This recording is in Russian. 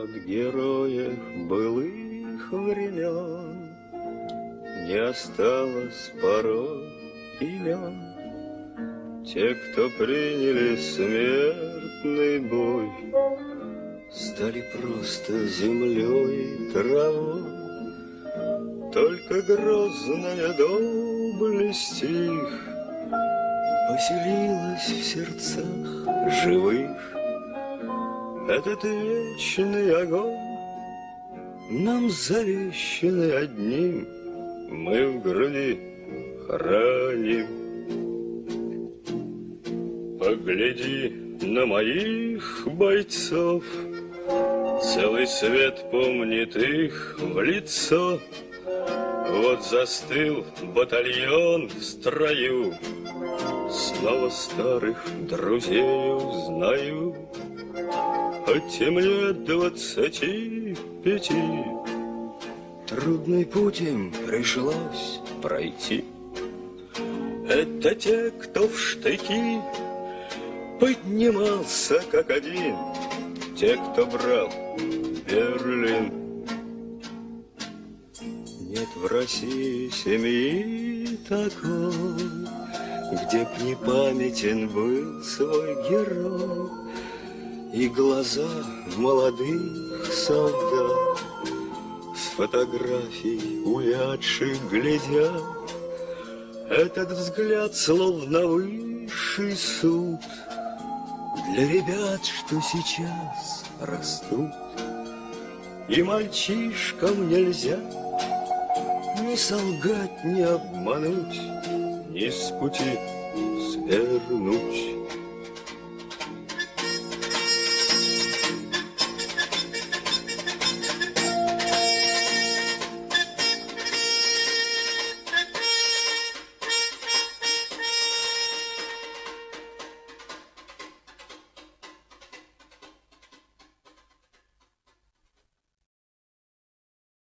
От героев былых времен не осталось порой имен. Те, кто приняли смертный бой, стали просто землей и травой. Только грозная доблесть их поселилась в сердцах живых. Этот вечный огонь нам завещанный одним, мы в груди храним. Погляди на моих бойцов, целый свет помнит их в лицо. Вот застыл батальон в строю, снова старых друзей узнаю. Хоть и мне 25, трудный путь им пришлось пройти. Это те, кто в штыки поднимался как один, те, кто брал Берлин. Нет в России семьи такой, где б не памятен был свой герой. И глаза молодых солдат с фотографий увядших глядят. Этот взгляд словно высший суд для ребят, что сейчас растут. И мальчишкам нельзя ни солгать, ни обмануть, ни с пути свернуть.